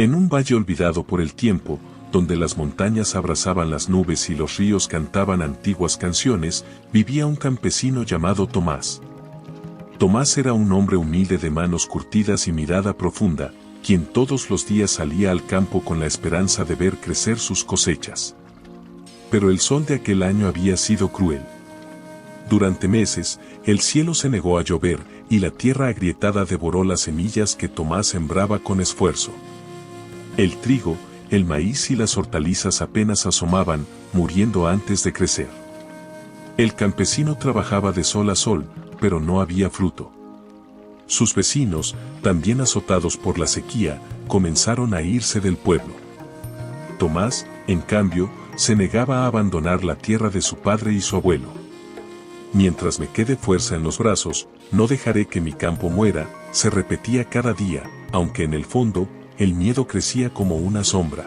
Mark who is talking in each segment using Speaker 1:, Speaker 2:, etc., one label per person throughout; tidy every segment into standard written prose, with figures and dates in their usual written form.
Speaker 1: En un valle olvidado por el tiempo, donde las montañas abrazaban las nubes y los ríos cantaban antiguas canciones, vivía un campesino llamado Tomás. Tomás era un hombre humilde de manos curtidas y mirada profunda, quien todos los días salía al campo con la esperanza de ver crecer sus cosechas. Pero el sol de aquel año había sido cruel. Durante meses, el cielo se negó a llover y la tierra agrietada devoró las semillas que Tomás sembraba con esfuerzo. El trigo, el maíz y las hortalizas apenas asomaban, muriendo antes de crecer. El campesino trabajaba de sol a sol, pero no había fruto. Sus vecinos, también azotados por la sequía, comenzaron a irse del pueblo. Tomás, en cambio, se negaba a abandonar la tierra de su padre y su abuelo. Mientras me quede fuerza en los brazos, no dejaré que mi campo muera, se repetía cada día, aunque en el fondo, el miedo crecía como una sombra.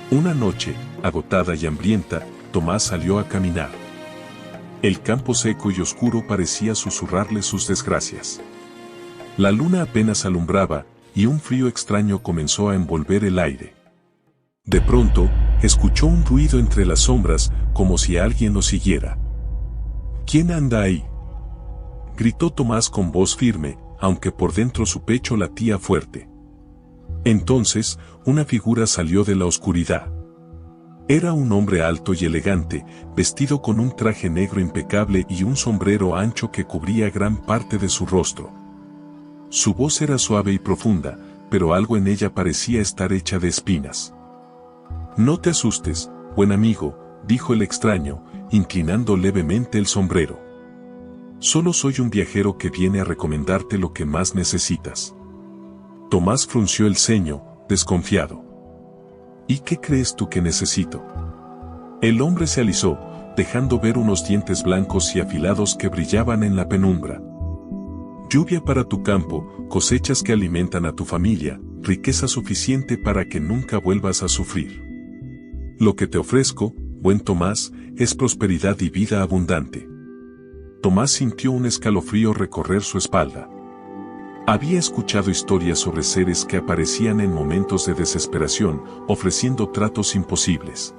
Speaker 1: Una noche, agotada y hambrienta, Tomás salió a caminar. El campo seco y oscuro parecía susurrarle sus desgracias. La luna apenas alumbraba, y un frío extraño comenzó a envolver el aire. De pronto, escuchó un ruido entre las sombras, como si alguien lo siguiera. ¿Quién anda ahí?, gritó Tomás con voz firme, aunque por dentro su pecho latía fuerte. Entonces, una figura salió de la oscuridad. Era un hombre alto y elegante, vestido con un traje negro impecable y un sombrero ancho que cubría gran parte de su rostro. Su voz era suave y profunda, pero algo en ella parecía estar hecha de espinas. «No te asustes, buen amigo», dijo el extraño, inclinando levemente el sombrero. «Solo soy un viajero que viene a recomendarte lo que más necesitas». Tomás frunció el ceño, desconfiado. «¿Y qué crees tú que necesito?». El hombre se alisó, dejando ver unos dientes blancos y afilados que brillaban en la penumbra. «Lluvia para tu campo, cosechas que alimentan a tu familia, riqueza suficiente para que nunca vuelvas a sufrir. Lo que te ofrezco, buen Tomás, es prosperidad y vida abundante». Tomás sintió un escalofrío recorrer su espalda. Había escuchado historias sobre seres que aparecían en momentos de desesperación, ofreciendo tratos imposibles.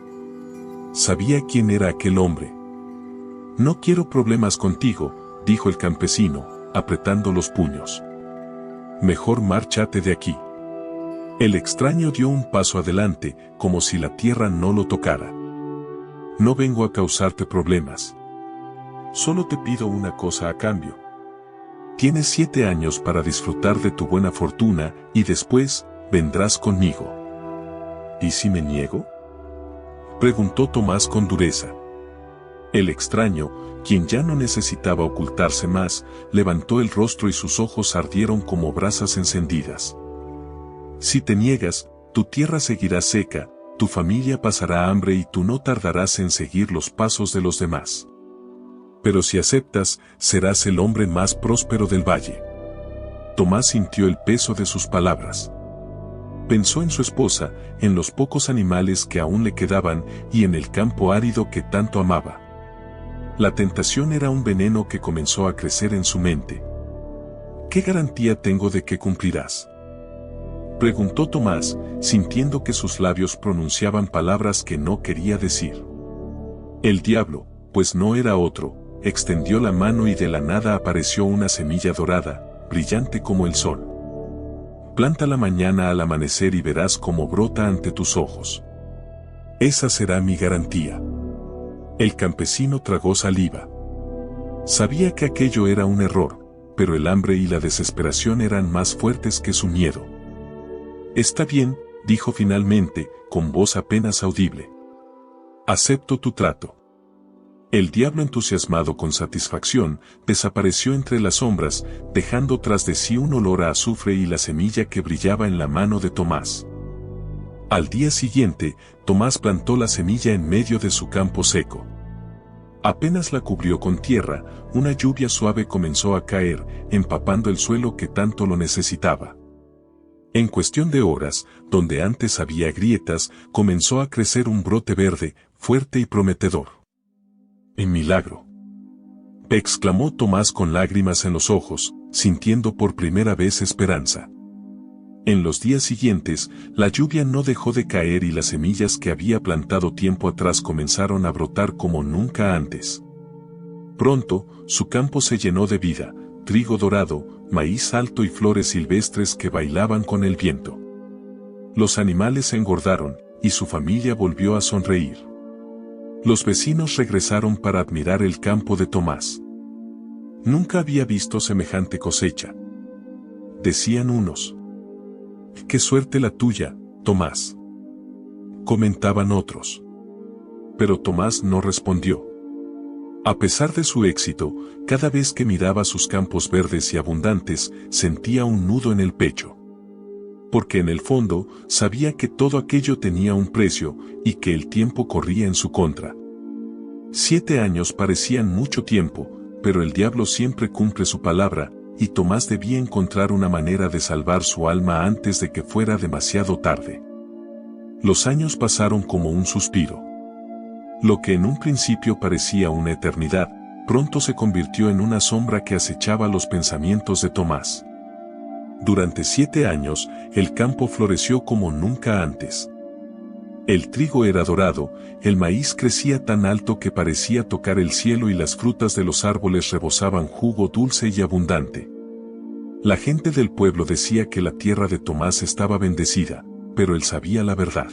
Speaker 1: Sabía quién era aquel hombre. «No quiero problemas contigo», dijo el campesino, apretando los puños. «Mejor márchate de aquí». El extraño dio un paso adelante, como si la tierra no lo tocara. «No vengo a causarte problemas. Solo te pido una cosa a cambio. Tienes 7 años para disfrutar de tu buena fortuna y después vendrás conmigo». «¿Y si me niego?», preguntó Tomás con dureza. El extraño, quien ya no necesitaba ocultarse más, levantó el rostro y sus ojos ardieron como brasas encendidas. «Si te niegas, tu tierra seguirá seca, tu familia pasará hambre y tú no tardarás en seguir los pasos de los demás. Pero si aceptas, serás el hombre más próspero del valle». Tomás sintió el peso de sus palabras. Pensó en su esposa, en los pocos animales que aún le quedaban y en el campo árido que tanto amaba. La tentación era un veneno que comenzó a crecer en su mente. «¿Qué garantía tengo de que cumplirás?», preguntó Tomás, sintiendo que sus labios pronunciaban palabras que no quería decir. El diablo, pues no era otro, extendió la mano y de la nada apareció una semilla dorada, brillante como el sol. «Plántala mañana al amanecer y verás cómo brota ante tus ojos. Esa será mi garantía». El campesino tragó saliva. Sabía que aquello era un error, pero el hambre y la desesperación eran más fuertes que su miedo. «Está bien», dijo finalmente, con voz apenas audible. «Acepto tu trato». El diablo, entusiasmado con satisfacción, desapareció entre las sombras, dejando tras de sí un olor a azufre y la semilla que brillaba en la mano de Tomás. Al día siguiente, Tomás plantó la semilla en medio de su campo seco. Apenas la cubrió con tierra, una lluvia suave comenzó a caer, empapando el suelo que tanto lo necesitaba. En cuestión de horas, donde antes había grietas, comenzó a crecer un brote verde, fuerte y prometedor. «¡Un milagro!», exclamó Tomás con lágrimas en los ojos, sintiendo por primera vez esperanza. En los días siguientes, la lluvia no dejó de caer y las semillas que había plantado tiempo atrás comenzaron a brotar como nunca antes. Pronto, su campo se llenó de vida, trigo dorado, maíz alto y flores silvestres que bailaban con el viento. Los animales engordaron, y su familia volvió a sonreír. Los vecinos regresaron para admirar el campo de Tomás. Nunca había visto semejante cosecha. Decían unos. ¡Qué suerte la tuya, Tomás! Comentaban otros. Pero Tomás no respondió. A pesar de su éxito, cada vez que miraba sus campos verdes y abundantes, sentía un nudo en el pecho. Porque en el fondo, sabía que todo aquello tenía un precio, y que el tiempo corría en su contra. 7 años parecían mucho tiempo, pero el diablo siempre cumple su palabra, y Tomás debía encontrar una manera de salvar su alma antes de que fuera demasiado tarde. Los años pasaron como un suspiro. Lo que en un principio parecía una eternidad, pronto se convirtió en una sombra que acechaba los pensamientos de Tomás. Durante 7 años, el campo floreció como nunca antes. El trigo era dorado, el maíz crecía tan alto que parecía tocar el cielo y las frutas de los árboles rebosaban jugo dulce y abundante. La gente del pueblo decía que la tierra de Tomás estaba bendecida, pero él sabía la verdad.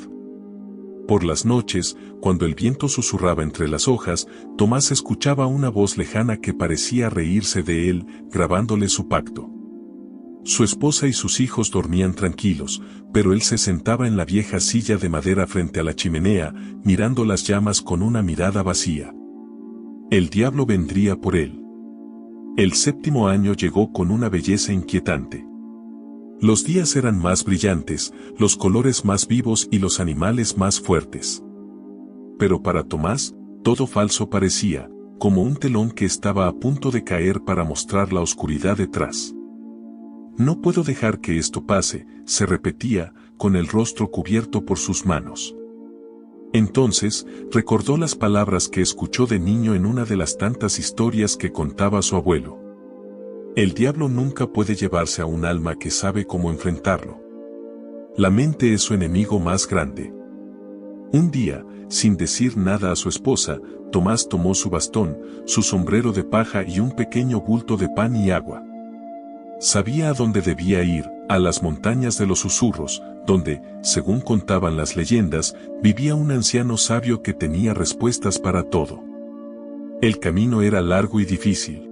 Speaker 1: Por las noches, cuando el viento susurraba entre las hojas, Tomás escuchaba una voz lejana que parecía reírse de él, grabándole su pacto. Su esposa y sus hijos dormían tranquilos, pero él se sentaba en la vieja silla de madera frente a la chimenea, mirando las llamas con una mirada vacía. El diablo vendría por él. El 7º año llegó con una belleza inquietante. Los días eran más brillantes, los colores más vivos y los animales más fuertes. Pero para Tomás, todo falso parecía, como un telón que estaba a punto de caer para mostrar la oscuridad detrás. No puedo dejar que esto pase, se repetía, con el rostro cubierto por sus manos. Entonces, recordó las palabras que escuchó de niño en una de las tantas historias que contaba su abuelo. El diablo nunca puede llevarse a un alma que sabe cómo enfrentarlo. La mente es su enemigo más grande. Un día, sin decir nada a su esposa, Tomás tomó su bastón, su sombrero de paja y un pequeño bulto de pan y agua. Sabía a dónde debía ir, a las montañas de los susurros, donde, según contaban las leyendas, vivía un anciano sabio que tenía respuestas para todo. El camino era largo y difícil.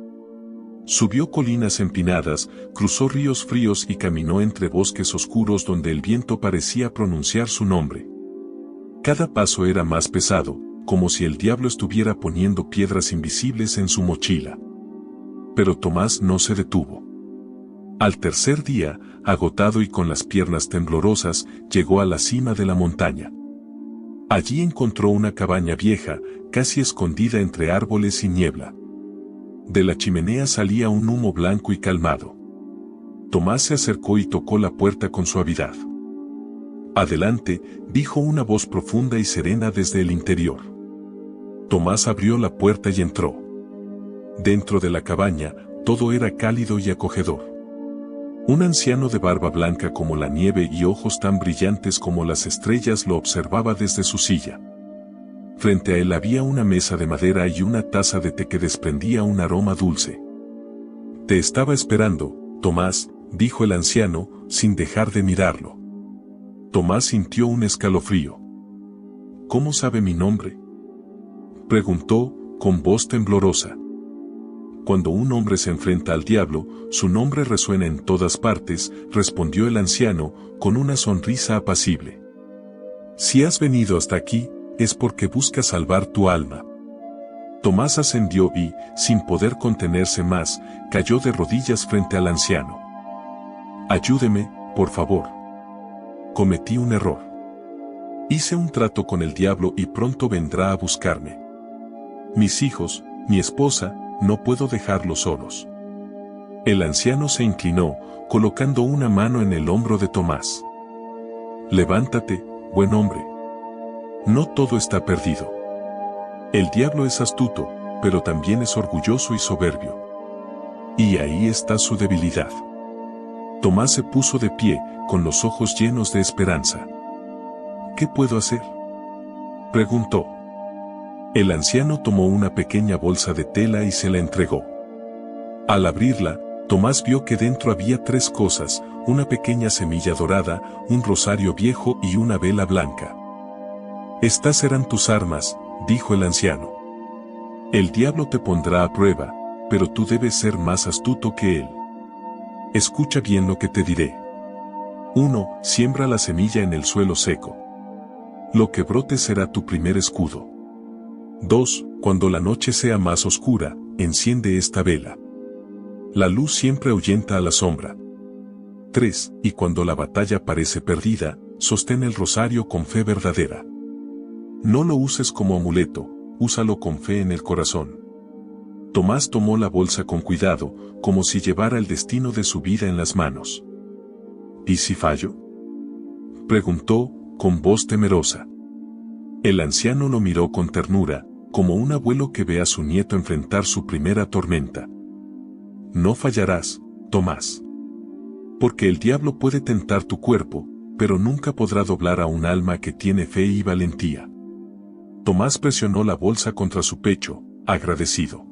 Speaker 1: Subió colinas empinadas, cruzó ríos fríos y caminó entre bosques oscuros donde el viento parecía pronunciar su nombre. Cada paso era más pesado, como si el diablo estuviera poniendo piedras invisibles en su mochila. Pero Tomás no se detuvo. Al tercer día, agotado y con las piernas temblorosas, llegó a la cima de la montaña. Allí encontró una cabaña vieja, casi escondida entre árboles y niebla. De la chimenea salía un humo blanco y calmado. Tomás se acercó y tocó la puerta con suavidad. «Adelante», dijo una voz profunda y serena desde el interior. Tomás abrió la puerta y entró. Dentro de la cabaña, todo era cálido y acogedor. Un anciano de barba blanca como la nieve y ojos tan brillantes como las estrellas lo observaba desde su silla. Frente a él había una mesa de madera y una taza de té que desprendía un aroma dulce. «Te estaba esperando, Tomás», dijo el anciano, sin dejar de mirarlo. Tomás sintió un escalofrío. «¿Cómo sabe mi nombre?», preguntó, con voz temblorosa. «Cuando un hombre se enfrenta al diablo, su nombre resuena en todas partes», respondió el anciano, con una sonrisa apacible. «Si has venido hasta aquí, es porque buscas salvar tu alma». Tomás ascendió y, sin poder contenerse más, cayó de rodillas frente al anciano. «Ayúdeme, por favor. Cometí un error. Hice un trato con el diablo y pronto vendrá a buscarme. Mis hijos, mi esposa, no puedo dejarlos solos». El anciano se inclinó, colocando una mano en el hombro de Tomás. «Levántate, buen hombre. No todo está perdido. El diablo es astuto, pero también es orgulloso y soberbio. Y ahí está su debilidad. Tomás se puso de pie, con los ojos llenos de esperanza. ¿Qué puedo hacer?, preguntó. El anciano tomó una pequeña bolsa de tela y se la entregó. Al abrirla, Tomás vio que dentro había 3 cosas: una pequeña semilla dorada, un rosario viejo y una vela blanca. Estas eran tus armas, dijo el anciano. El diablo te pondrá a prueba, pero tú debes ser más astuto que él. Escucha bien lo que te diré. 1. Siembra la semilla en el suelo seco. Lo que brote será tu primer escudo. 2. Cuando la noche sea más oscura, enciende esta vela. La luz siempre ahuyenta a la sombra. 3. Y cuando la batalla parece perdida, sostén el rosario con fe verdadera. No lo uses como amuleto, úsalo con fe en el corazón. Tomás tomó la bolsa con cuidado, como si llevara el destino de su vida en las manos. ¿Y si fallo?, preguntó, con voz temerosa. El anciano lo miró con ternura, como un abuelo que ve a su nieto enfrentar su primera tormenta. No fallarás, Tomás. Porque el diablo puede tentar tu cuerpo, pero nunca podrá doblar a un alma que tiene fe y valentía. Tomás presionó la bolsa contra su pecho, agradecido.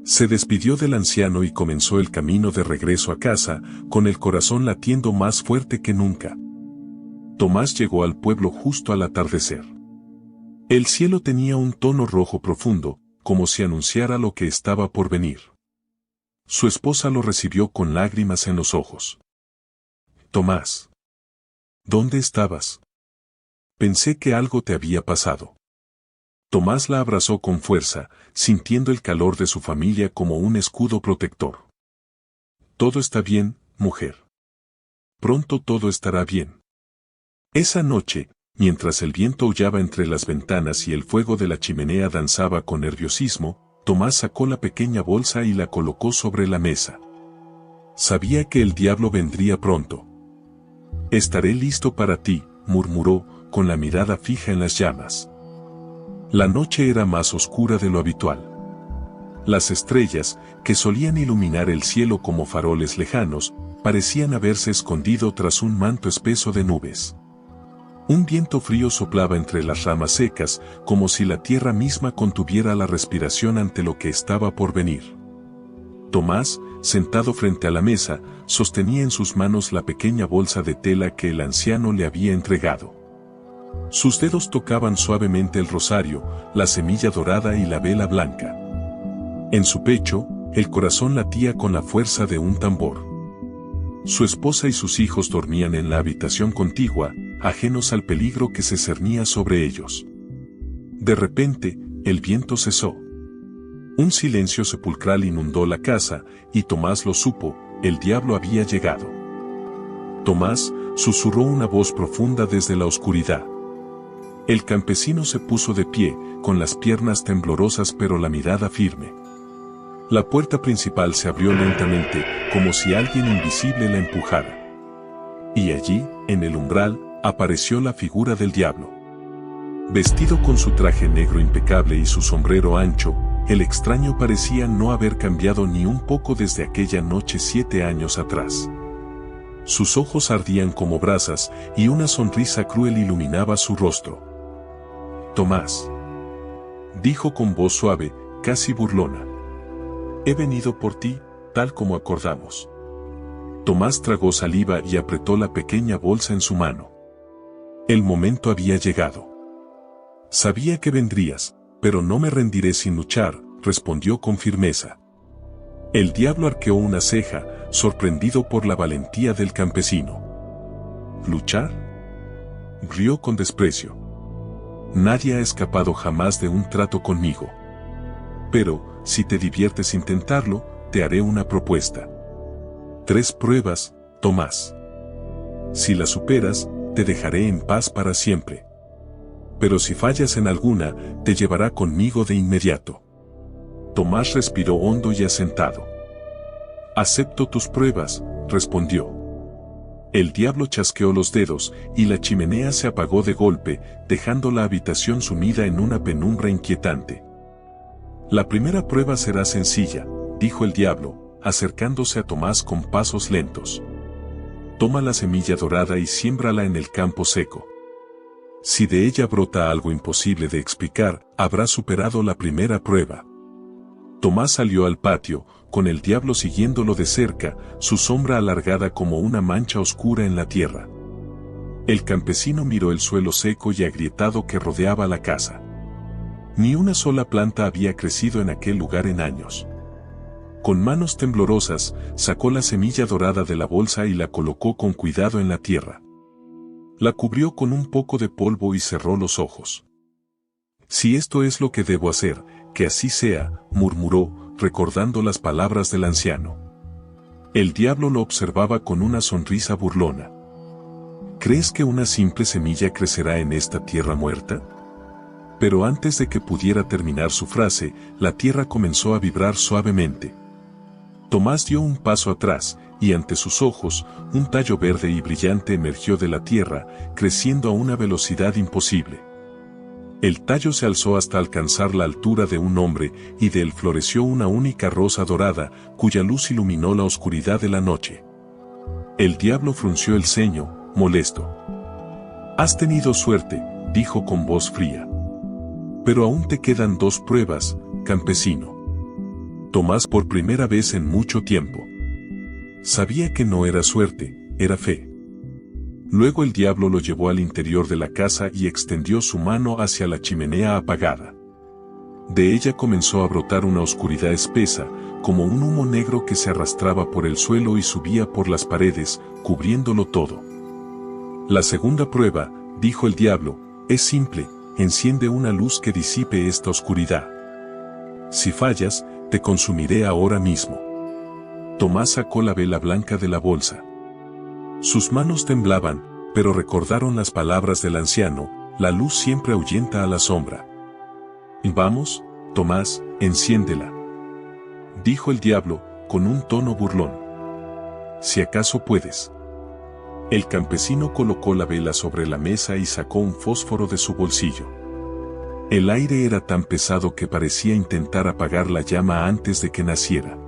Speaker 1: Se despidió del anciano y comenzó el camino de regreso a casa, con el corazón latiendo más fuerte que nunca. Tomás llegó al pueblo justo al atardecer. El cielo tenía un tono rojo profundo, como si anunciara lo que estaba por venir. Su esposa lo recibió con lágrimas en los ojos. Tomás, ¿dónde estabas? Pensé que algo te había pasado. Tomás la abrazó con fuerza, sintiendo el calor de su familia como un escudo protector. Todo está bien, mujer. Pronto todo estará bien. Esa noche, mientras el viento aullaba entre las ventanas y el fuego de la chimenea danzaba con nerviosismo, Tomás sacó la pequeña bolsa y la colocó sobre la mesa. Sabía que el diablo vendría pronto. Estaré listo para ti, murmuró, con la mirada fija en las llamas. La noche era más oscura de lo habitual. Las estrellas, que solían iluminar el cielo como faroles lejanos, parecían haberse escondido tras un manto espeso de nubes. Un viento frío soplaba entre las ramas secas, como si la tierra misma contuviera la respiración ante lo que estaba por venir. Tomás, sentado frente a la mesa, sostenía en sus manos la pequeña bolsa de tela que el anciano le había entregado. Sus dedos tocaban suavemente el rosario, la semilla dorada y la vela blanca. En su pecho, el corazón latía con la fuerza de un tambor. Su esposa y sus hijos dormían en la habitación contigua, ajenos al peligro que se cernía sobre ellos. De repente, el viento cesó. Un silencio sepulcral inundó la casa, y Tomás lo supo: el diablo había llegado. Tomás, susurró una voz profunda desde la oscuridad. El campesino se puso de pie, con las piernas temblorosas pero la mirada firme. La puerta principal se abrió lentamente, como si alguien invisible la empujara. Y allí, en el umbral, apareció la figura del diablo. Vestido con su traje negro impecable y su sombrero ancho, el extraño parecía no haber cambiado ni un poco desde aquella noche 7 años atrás. Sus ojos ardían como brasas, y una sonrisa cruel iluminaba su rostro. Tomás, dijo con voz suave, casi burlona. He venido por ti, tal como acordamos. Tomás tragó saliva y apretó la pequeña bolsa en su mano. El momento había llegado. Sabía que vendrías, pero no me rendiré sin luchar, respondió con firmeza. El diablo arqueó una ceja, sorprendido por la valentía del campesino. ¿Luchar?, rió con desprecio. Nadie ha escapado jamás de un trato conmigo. Pero, si te diviertes intentarlo, te haré una propuesta. 3 pruebas, Tomás. Si las superas, te dejaré en paz para siempre. Pero si fallas en alguna, te llevará conmigo de inmediato. Tomás respiró hondo y asentado. Acepto tus pruebas, respondió. El diablo chasqueó los dedos, y la chimenea se apagó de golpe, dejando la habitación sumida en una penumbra inquietante. La primera prueba será sencilla, dijo el diablo, acercándose a Tomás con pasos lentos. toma la semilla dorada y siémbrala en el campo seco. Si de ella brota algo imposible de explicar, habrá superado la primera prueba. Tomás salió al patio, con el diablo siguiéndolo de cerca, su sombra alargada como una mancha oscura en la tierra. El campesino miró el suelo seco y agrietado que rodeaba la casa. Ni una sola planta había crecido en aquel lugar en años. Con manos temblorosas, sacó la semilla dorada de la bolsa y la colocó con cuidado en la tierra. La cubrió con un poco de polvo y cerró los ojos. Si esto es lo que debo hacer, que así sea, murmuró, recordando las palabras del anciano. El diablo lo observaba con una sonrisa burlona. ¿Crees que una simple semilla crecerá en esta tierra muerta? Pero antes de que pudiera terminar su frase, la tierra comenzó a vibrar suavemente. Tomás dio un paso atrás, y ante sus ojos, un tallo verde y brillante emergió de la tierra, creciendo a una velocidad imposible. El tallo se alzó hasta alcanzar la altura de un hombre, y de él floreció una única rosa dorada, cuya luz iluminó la oscuridad de la noche. El diablo frunció el ceño, molesto. «Has tenido suerte», dijo con voz fría. «Pero aún te quedan 2 pruebas, campesino». Tomás por primera vez en mucho tiempo. Sabía que no era suerte, era fe. Luego el diablo lo llevó al interior de la casa y extendió su mano hacia la chimenea apagada. De ella comenzó a brotar una oscuridad espesa, como un humo negro que se arrastraba por el suelo y subía por las paredes, cubriéndolo todo. «La segunda prueba», dijo el diablo, «es simple, enciende una luz que disipe esta oscuridad. Si fallas, te consumiré ahora mismo». Tomás sacó la vela blanca de la bolsa. Sus manos temblaban, pero recordaron las palabras del anciano, la luz siempre ahuyenta a la sombra. «Vamos, Tomás, enciéndela», dijo el diablo, con un tono burlón. «Si acaso puedes». El campesino colocó la vela sobre la mesa y sacó un fósforo de su bolsillo. El aire era tan pesado que parecía intentar apagar la llama antes de que naciera.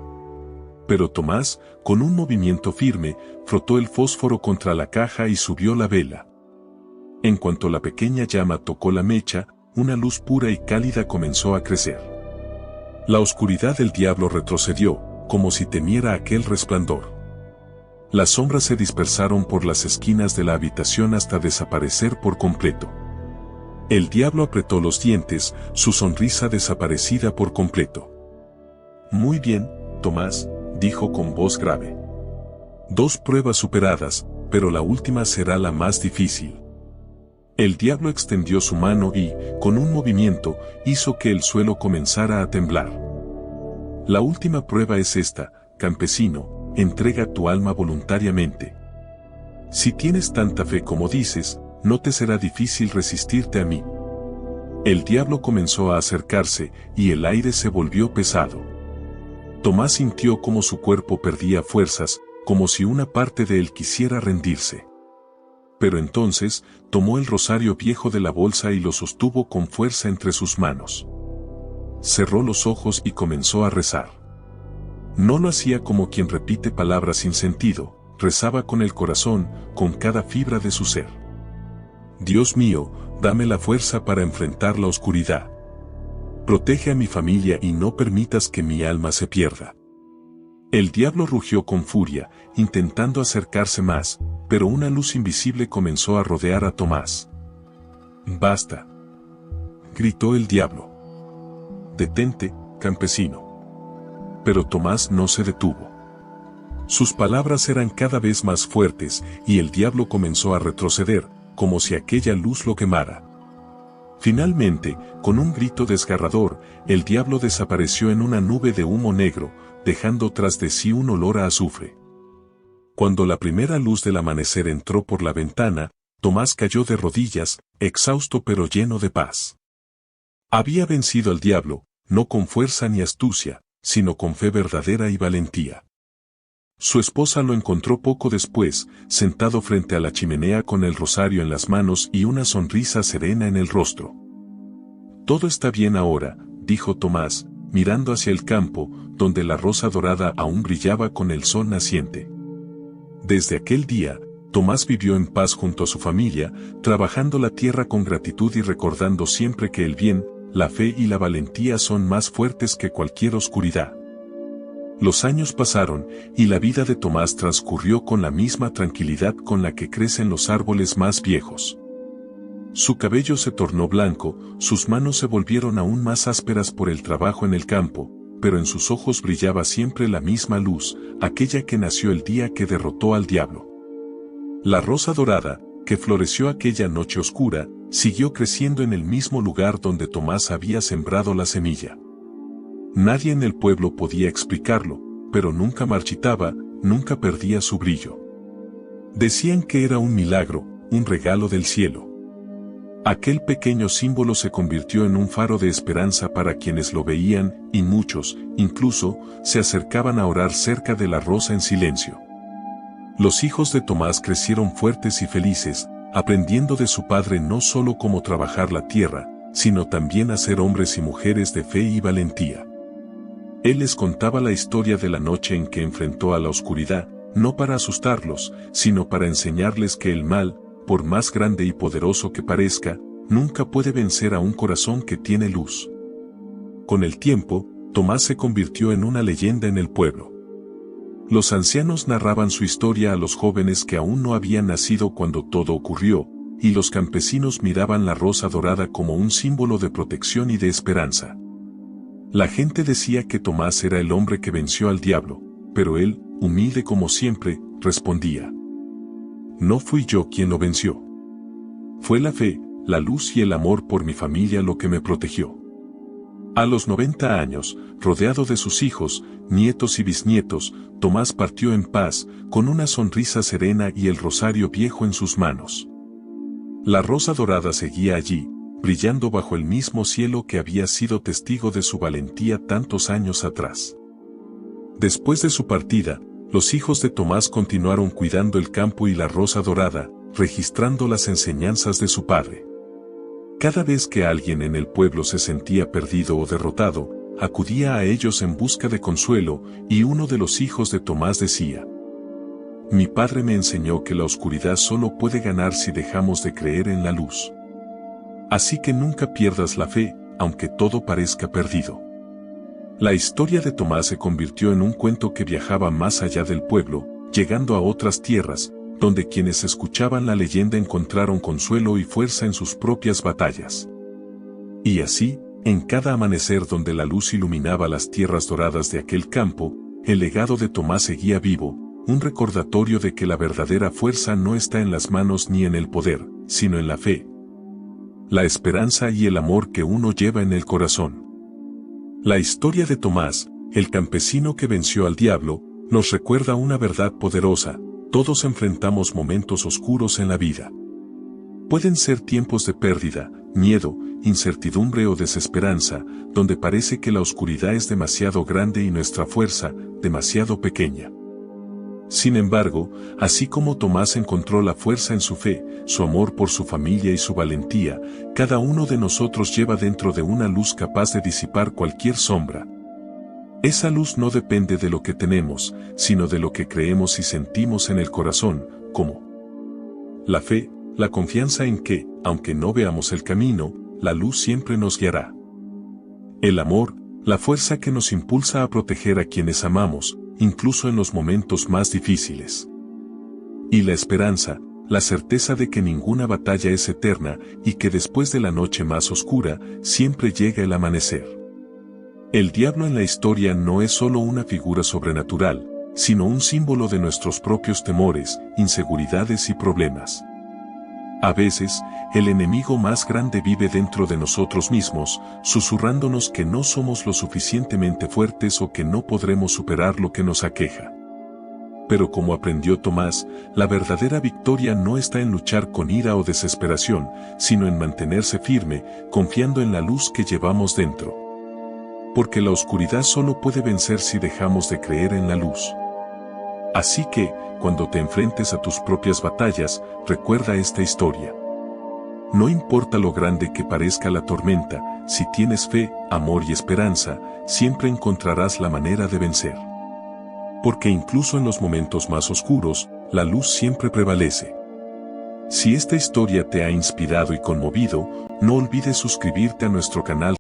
Speaker 1: Pero Tomás, con un movimiento firme, frotó el fósforo contra la caja y subió la vela. En cuanto la pequeña llama tocó la mecha, una luz pura y cálida comenzó a crecer. La oscuridad del diablo retrocedió, como si temiera aquel resplandor. Las sombras se dispersaron por las esquinas de la habitación hasta desaparecer por completo. El diablo apretó los dientes, su sonrisa desaparecida por completo. «Muy bien, Tomás», dijo con voz grave. «2 pruebas superadas, pero la última será la más difícil». El diablo extendió su mano y, con un movimiento, hizo que el suelo comenzara a temblar. «La última prueba es esta, campesino, entrega tu alma voluntariamente. Si tienes tanta fe como dices, no te será difícil resistirte a mí». El diablo comenzó a acercarse, y el aire se volvió pesado. Tomás sintió como su cuerpo perdía fuerzas, como si una parte de él quisiera rendirse. Pero entonces, tomó el rosario viejo de la bolsa y lo sostuvo con fuerza entre sus manos. Cerró los ojos y comenzó a rezar. No lo hacía como quien repite palabras sin sentido, rezaba con el corazón, con cada fibra de su ser. «Dios mío, dame la fuerza para enfrentar la oscuridad. Protege a mi familia y no permitas que mi alma se pierda». El diablo rugió con furia, intentando acercarse más, pero una luz invisible comenzó a rodear a Tomás. «Basta», gritó el diablo. «Detente, campesino». Pero Tomás no se detuvo. Sus palabras eran cada vez más fuertes, y el diablo comenzó a retroceder, como si aquella luz lo quemara. Finalmente, con un grito desgarrador, el diablo desapareció en una nube de humo negro, dejando tras de sí un olor a azufre. Cuando la primera luz del amanecer entró por la ventana, Tomás cayó de rodillas, exhausto pero lleno de paz. Había vencido al diablo, no con fuerza ni astucia, sino con fe verdadera y valentía. Su esposa lo encontró poco después, sentado frente a la chimenea con el rosario en las manos y una sonrisa serena en el rostro. «Todo está bien ahora», dijo Tomás, mirando hacia el campo, donde la rosa dorada aún brillaba con el sol naciente. Desde aquel día, Tomás vivió en paz junto a su familia, trabajando la tierra con gratitud y recordando siempre que el bien, la fe y la valentía son más fuertes que cualquier oscuridad. Los años pasaron, y la vida de Tomás transcurrió con la misma tranquilidad con la que crecen los árboles más viejos. Su cabello se tornó blanco, sus manos se volvieron aún más ásperas por el trabajo en el campo, pero en sus ojos brillaba siempre la misma luz, aquella que nació el día que derrotó al diablo. La rosa dorada, que floreció aquella noche oscura, siguió creciendo en el mismo lugar donde Tomás había sembrado la semilla. Nadie en el pueblo podía explicarlo, pero nunca marchitaba, nunca perdía su brillo. Decían que era un milagro, un regalo del cielo. Aquel pequeño símbolo se convirtió en un faro de esperanza para quienes lo veían, y muchos, incluso, se acercaban a orar cerca de la rosa en silencio. Los hijos de Tomás crecieron fuertes y felices, aprendiendo de su padre no solo cómo trabajar la tierra, sino también a ser hombres y mujeres de fe y valentía. Él les contaba la historia de la noche en que enfrentó a la oscuridad, no para asustarlos, sino para enseñarles que el mal, por más grande y poderoso que parezca, nunca puede vencer a un corazón que tiene luz. Con el tiempo, Tomás se convirtió en una leyenda en el pueblo. Los ancianos narraban su historia a los jóvenes que aún no habían nacido cuando todo ocurrió, y los campesinos miraban la rosa dorada como un símbolo de protección y de esperanza. La gente decía que Tomás era el hombre que venció al diablo, pero él, humilde como siempre, respondía: no fui yo quien lo venció. Fue la fe, la luz y el amor por mi familia lo que me protegió. A los 90 años, rodeado de sus hijos, nietos y bisnietos, Tomás partió en paz, con una sonrisa serena y el rosario viejo en sus manos. La rosa dorada seguía allí, brillando bajo el mismo cielo que había sido testigo de su valentía tantos años atrás. Después de su partida, los hijos de Tomás continuaron cuidando el campo y la rosa dorada, registrando las enseñanzas de su padre. Cada vez que alguien en el pueblo se sentía perdido o derrotado, acudía a ellos en busca de consuelo, y uno de los hijos de Tomás decía: mi padre me enseñó que la oscuridad solo puede ganar si dejamos de creer en la luz. Así que nunca pierdas la fe, aunque todo parezca perdido. La historia de Tomás se convirtió en un cuento que viajaba más allá del pueblo, llegando a otras tierras, donde quienes escuchaban la leyenda encontraron consuelo y fuerza en sus propias batallas. Y así, en cada amanecer donde la luz iluminaba las tierras doradas de aquel campo, el legado de Tomás seguía vivo, un recordatorio de que la verdadera fuerza no está en las manos ni en el poder, sino en la fe, la esperanza y el amor que uno lleva en el corazón. La historia de Tomás, el campesino que venció al diablo, nos recuerda una verdad poderosa: todos enfrentamos momentos oscuros en la vida. Pueden ser tiempos de pérdida, miedo, incertidumbre o desesperanza, donde parece que la oscuridad es demasiado grande y nuestra fuerza, demasiado pequeña. Sin embargo, así como Tomás encontró la fuerza en su fe, su amor por su familia y su valentía, cada uno de nosotros lleva dentro de una luz capaz de disipar cualquier sombra. Esa luz no depende de lo que tenemos, sino de lo que creemos y sentimos en el corazón, como la fe, la confianza en que, aunque no veamos el camino, la luz siempre nos guiará. El amor, la fuerza que nos impulsa a proteger a quienes amamos, incluso en los momentos más difíciles. Y la esperanza, la certeza de que ninguna batalla es eterna y que después de la noche más oscura, siempre llega el amanecer. El diablo en la historia no es solo una figura sobrenatural, sino un símbolo de nuestros propios temores, inseguridades y problemas. A veces, el enemigo más grande vive dentro de nosotros mismos, susurrándonos que no somos lo suficientemente fuertes o que no podremos superar lo que nos aqueja. Pero como aprendió Tomás, la verdadera victoria no está en luchar con ira o desesperación, sino en mantenerse firme, confiando en la luz que llevamos dentro. Porque la oscuridad solo puede vencer si dejamos de creer en la luz. Así que, cuando te enfrentes a tus propias batallas, recuerda esta historia. No importa lo grande que parezca la tormenta, si tienes fe, amor y esperanza, siempre encontrarás la manera de vencer. Porque incluso en los momentos más oscuros, la luz siempre prevalece. Si esta historia te ha inspirado y conmovido, no olvides suscribirte a nuestro canal.